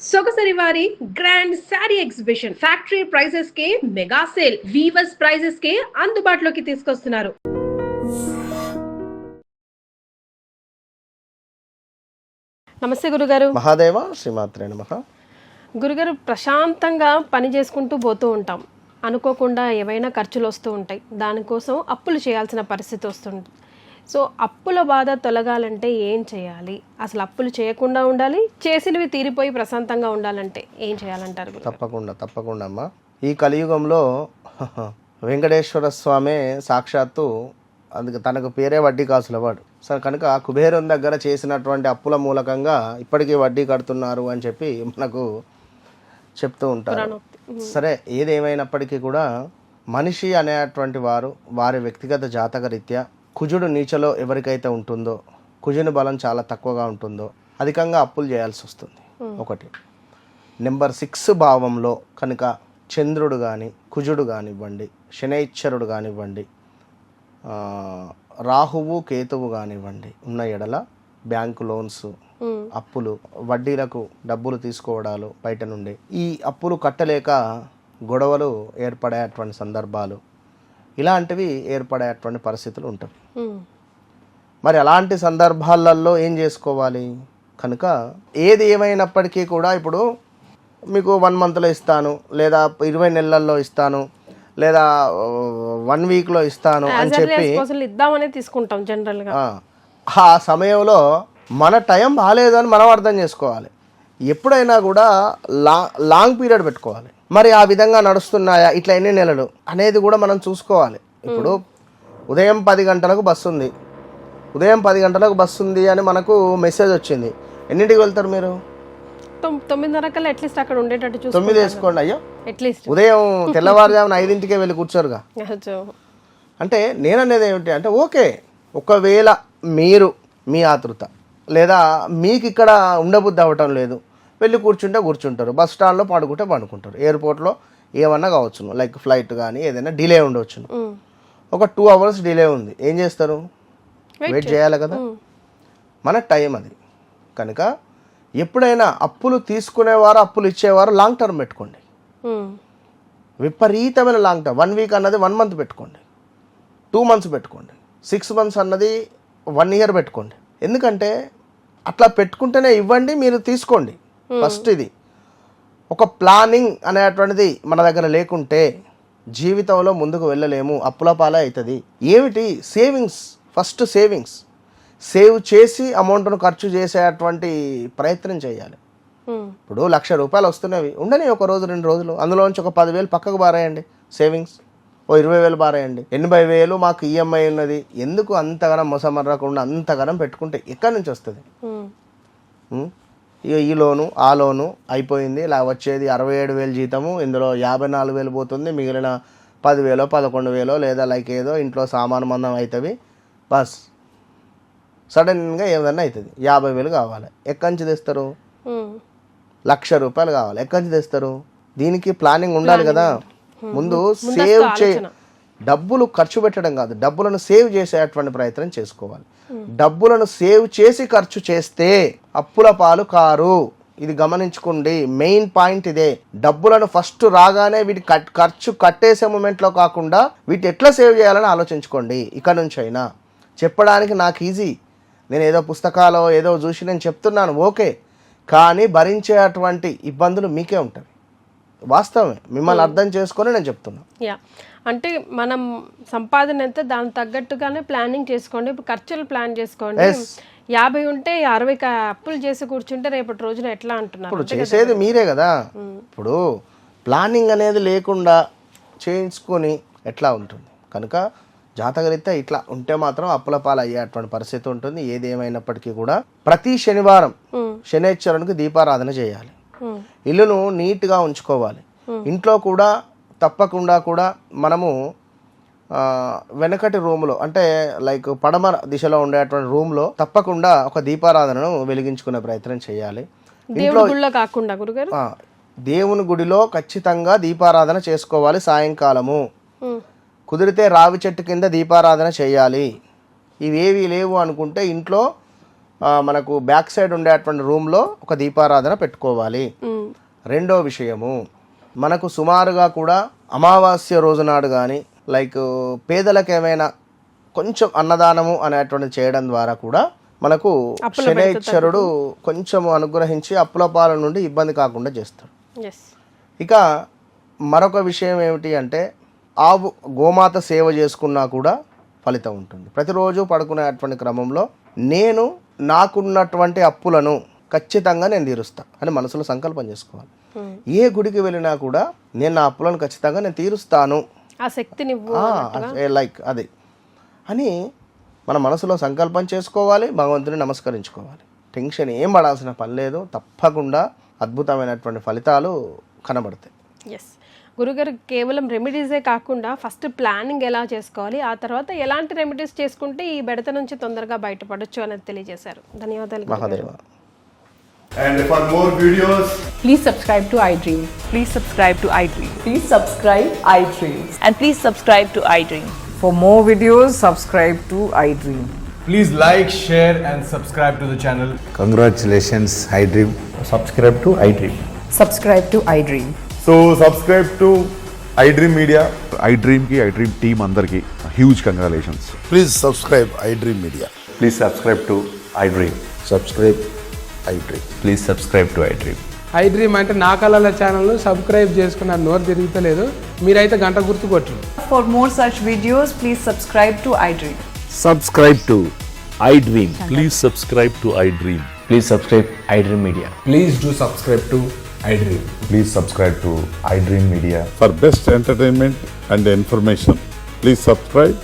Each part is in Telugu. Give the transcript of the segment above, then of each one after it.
సొగసరి వారి grand sari exhibition factory prices కే మెగా సేల్ వీవర్స్ ప్రైజెస్ కే అందుబాటులోకి తీసుకొస్తున్నారు. నమస్తే గురుగారు. మహాదేవ శ్రీమాత్రే నమః. గురుగారు, ప్రశాంతంగా పని చేసుకుంటూ పోతూ ఉంటాం, అనుకోకుండా ఏవైనా ఖర్చులు వస్తూ ఉంటాయి, దానికోసం అప్పులు చేయాల్సిన పరిస్థితి వస్తుంది. సో అప్పుల బాధ తొలగాలంటే ఏం చేయాలి? అసలు అప్పులు చేయకుండా ఉండాలి, చేసినవి తీరిపోయి ప్రశాంతంగా ఉండాలంటే ఏం చేయాలంటారు? తప్పకుండా అమ్మా. ఈ కలియుగంలో వెంకటేశ్వర స్వామి సాక్షాత్తు అందుకు తనకు పేరే వడ్డీ కాసులవాడు. సరే కనుక కుబేరం దగ్గర చేసినటువంటి అప్పుల మూలకంగా ఇప్పటికీ వడ్డీ కడుతున్నారు అని చెప్పి మనకు చెప్తూ ఉంటారు. సరే, ఏదేమైనప్పటికీ కూడా మనిషి అనేటువంటి వారు వారి వ్యక్తిగత జాతక రీత్యా కుజుడు నీచలో ఎవరికైతే ఉంటుందో, కుజుని బలం చాలా తక్కువగా ఉంటుందో అధికంగా అప్పులు చేయాల్సి వస్తుంది. ఒకటి. నెంబర్ 6 భావంలో కనుక చంద్రుడు కానీ కుజుడు కానివ్వండి, శనైశ్వరుడు కానివ్వండి, రాహువు కేతువు కానివ్వండి ఉన్న ఎడల బ్యాంకు లోన్స్, అప్పులు, వడ్డీలకు డబ్బులు తీసుకోవడాలు బయట నుండి, ఈ అప్పులు కట్టలేక గొడవలు ఏర్పడేటువంటి సందర్భాలు, ఇలాంటివి ఏర్పడేటువంటి పరిస్థితులు ఉంటాయి. మరి అలాంటి సందర్భాలలో ఏం చేసుకోవాలి? కనుక ఏది ఏమైనప్పటికీ కూడా ఇప్పుడు మీకు 1 మంత్లో ఇస్తాను, లేదా 20 నెలల్లో ఇస్తాను, లేదా 1 వీక్లో ఇస్తాను అని చెప్పి ఇద్దామని తీసుకుంటాం జనరల్గా. ఆ సమయంలో మన టైం బాగాలేదని మనం అర్థం చేసుకోవాలి. ఎప్పుడైనా కూడా లాంగ్ పీరియడ్ పెట్టుకోవాలి. మరి ఆ విధంగా నడుస్తున్నాయా, ఇట్లా ఎన్ని నెలలు అనేది కూడా మనం చూసుకోవాలి. ఇప్పుడు ఉదయం 10 గంటలకు బస్సు ఉంది, ఉదయం 10 గంటలకు బస్సు ఉంది అని మనకు మెసేజ్ వచ్చింది. ఎన్నింటికి వెళ్తారు మీరు? 9:30 అట్లీస్ట్ అక్కడ ఉండేటట్టు చూసి 9 వేసుకోండి. అయ్యో, అట్లీస్ట్ ఉదయం తెల్లవారుజామున 5ంటికే వెళ్ళి కూర్చోరుగా. అంటే నేననేది ఏమిటి అంటే, ఓకే, ఒకవేళ మీరు మీ ఆతృత లేదా మీకు ఇక్కడ ఉండబుద్ధి అవ్వటం లేదు, వెళ్ళి కూర్చుంటారు. బస్ స్టాండ్లో పండుకుంటారు. ఎయిర్పోర్ట్లో ఏమన్నా కావచ్చును, లైక్ ఫ్లైట్ కానీ ఏదైనా డిలే ఉండవచ్చును. ఒక 2 అవర్స్ డిలే ఉంది, ఏం చేస్తారు? వెయిట్ చేయాలి కదా. మన టైం అది. కనుక ఎప్పుడైనా అప్పులు తీసుకునేవారు, అప్పులు ఇచ్చేవారు లాంగ్ టర్మ్ పెట్టుకోండి. విపరీతమైన లాంగ్ టర్మ్. 1 వీక్ అన్నది 1 మంత్ పెట్టుకోండి, 2 మంత్స్ పెట్టుకోండి, 6 మంత్స్ అన్నది 1 ఇయర్ పెట్టుకోండి. ఎందుకంటే అట్లా పెట్టుకుంటేనే ఇవ్వండి, మీరు తీసుకోండి. ఫస్ట్ ఇది ఒక ప్లానింగ్ అనేటువంటిది మన దగ్గర లేకుంటే జీవితంలో ముందుకు వెళ్ళలేము, అప్పుల పాలే అవుతుంది. ఏమిటి? సేవింగ్స్. ఫస్ట్ సేవ్ చేసి అమౌంట్ను ఖర్చు చేసేటువంటి ప్రయత్నం చేయాలి. ఇప్పుడు 1,00,000 రూపాయలు వస్తున్నవి, ఉండని ఒక రోజు 2 రోజులు, అందులోంచి ఒక 10,000 పక్కకు బారేయండి సేవింగ్స్. ఓ 20,000 బారేయండి. 80,000 మాకు ఈఎంఐ ఉన్నది, ఎందుకు అంతగానం మొసమర్రకుండా అంతగానం పెట్టుకుంటే ఎక్కడి నుంచి వస్తుంది? ఇక ఈ లోను ఆ లోను అయిపోయింది, ఇలా వచ్చేది 67,000 జీతము, ఇందులో 54,000 పోతుంది, మిగిలిన 10,000 11,000 లేదా లైక్ ఏదో ఇంట్లో సామాను మందం అవుతుంది. బస్ సడన్గా ఏదన్నా అవుతుంది, 50,000 కావాలి. ఎక్కడి నుంచి తెస్తారు? 1,00,000 రూపాయలు కావాలి, ఎక్కడి నుంచి తెస్తారు? దీనికి ప్లానింగ్ ఉండాలి కదా. ముందు సేవ్ డబ్బులు ఖర్చు పెట్టడం కాదు, డబ్బులను సేవ్ చేసేటువంటి ప్రయత్నం చేసుకోవాలి. డబ్బులను సేవ్ చేసి ఖర్చు చేస్తే అప్పుల పాలు కారు. ఇది గమనించుకోండి, మెయిన్ పాయింట్ ఇదే. డబ్బులను ఫస్ట్ రాగానే వీటి ఖర్చు కట్టేసే మూమెంట్లో కాకుండా వీటి ఎట్లా సేవ్ చేయాలని ఆలోచించుకోండి. ఇక్కడ నుంచి అయినా చెప్పడానికి నాకు ఈజీ, నేను ఏదో పుస్తకాలు ఏదో చూసి నేను చెప్తున్నాను, ఓకే, కానీ భరించేటువంటి ఇబ్బందులు మీకే ఉంటాయి. వాస్తవమే, మిమ్మల్ని అర్థం చేసుకొని నేను చెప్తున్నా. అంటే మనం సంపాదన ఎంత దానికి తగ్గట్టుగానే ప్లానింగ్ చేసుకోండి. ఇప్పుడు ఖర్చులు ప్లాన్ చేసుకోండి. 50 ఉంటే 60 అప్పులు చేసి కూర్చుంటే రేపటి రోజున ఎట్లా అంటున్నారు? ఇప్పుడు చేసేది మీరే కదా. ఇప్పుడు ప్లానింగ్ అనేది లేకుండా చేయించుకొని ఎట్లా ఉంటుంది? కనుక జాతకరీత్యా ఇట్లా ఉంటే మాత్రం అప్పుల పాలు అయ్యేటువంటి పరిస్థితి ఉంటుంది. ఏది ఏమైనప్పటికీ కూడా ప్రతి శనివారం శనైశ్వరునికి దీపారాధన చేయాలి. ఇల్లును నీట్గా ఉంచుకోవాలి. ఇంట్లో కూడా తప్పకుండా కూడా మనము వెనకటి రూమ్లో, అంటే లైక్ పడమర దిశలో ఉండేటువంటి రూమ్లో తప్పకుండా ఒక దీపారాధనను వెలిగించుకునే ప్రయత్నం చేయాలి. ఇంట్లో కాకుండా గురుగారు దేవుని గుడిలో ఖచ్చితంగా దీపారాధన చేసుకోవాలి. సాయంకాలము కుదిరితే రావి చెట్టు కింద దీపారాధన చేయాలి. ఇవేవి లేవు అనుకుంటే ఇంట్లో మనకు బ్యాక్ సైడ్ ఉండేటువంటి రూమ్లో ఒక దీపారాధన పెట్టుకోవాలి. రెండో విషయము, మనకు సుమారుగా కూడా అమావాస్య రోజు నాడు కానీ లైక్ పేదలకు ఏమైనా కొంచెం అన్నదానము అనేటువంటిది చేయడం ద్వారా కూడా మనకు శనైశ్వరుడు కొంచెం అనుగ్రహించి అప్పుల పాల నుండి ఇబ్బంది కాకుండా చేస్తాడు. ఇక మరొక విషయం ఏమిటి అంటే ఆవు గోమాత సేవ చేసుకున్నా కూడా ఫలితం ఉంటుంది. ప్రతిరోజు పడుకునేటువంటి క్రమంలో నేను నాకున్నటువంటి అప్పులను ఖచ్చితంగా నేను తీరుస్తా అని మనసులో సంకల్పం చేసుకోవాలి. ఏ గుడికి వెళ్ళినా కూడా నేను నా అప్పులను ఖచ్చితంగా నేను తీరుస్తాను, ఆ శక్తిని లైక్ అది అని మన మనసులో సంకల్పం చేసుకోవాలి, భగవంతుని నమస్కరించుకోవాలి. టెన్షన్ ఏం పడాల్సిన పని లేదు, తప్పకుండా అద్భుతమైనటువంటి ఫలితాలు కనబడతాయి. ఎస్ గురుగారు, కేవలం రెమెడీసే కాకుండా ఫస్ట్ ప్లానింగ్ ఎలా చేసుకోవాలి, ఆ తర్వాత ఎలాంటి రెమెడీస్ చేసుకుంటే ఈ బెడత నుంచి తొందరగా బయటపడొచ్చు అనేది తెలియజేశారు. ధన్యవాదాలు Mahadeva. And for more videos, Please subscribe to iDream. Please subscribe to iDream. Please subscribe iDream. And please subscribe to iDream. For more videos, subscribe to iDream. please like, share and subscribe to the channel. Congratulations, iDream. Subscribe to iDream. Subscribe to iDream. So subscribe to iDream Media. iDream की iDream team अंदर की huge congratulations. Please subscribe iDream Media. Please subscribe to iDream. Subscribe iDream. Please subscribe to iDream. iDream అంటే నా కళల ఛానల్ సబ్స్క్రైబ్ చేసుకున్న నోరు తిరుగుతలేదు, మీరైతే గంట గుర్తు కొట్టండి. For more such videos, please subscribe to iDream. Subscribe to iDream. Please subscribe to iDream. Please subscribe iDream Media. Please do subscribe to iDream. Please subscribe to iDream Media. For best entertainment and information, please subscribe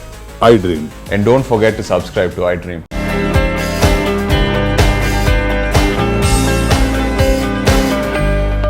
iDream. And don't forget to subscribe to iDream.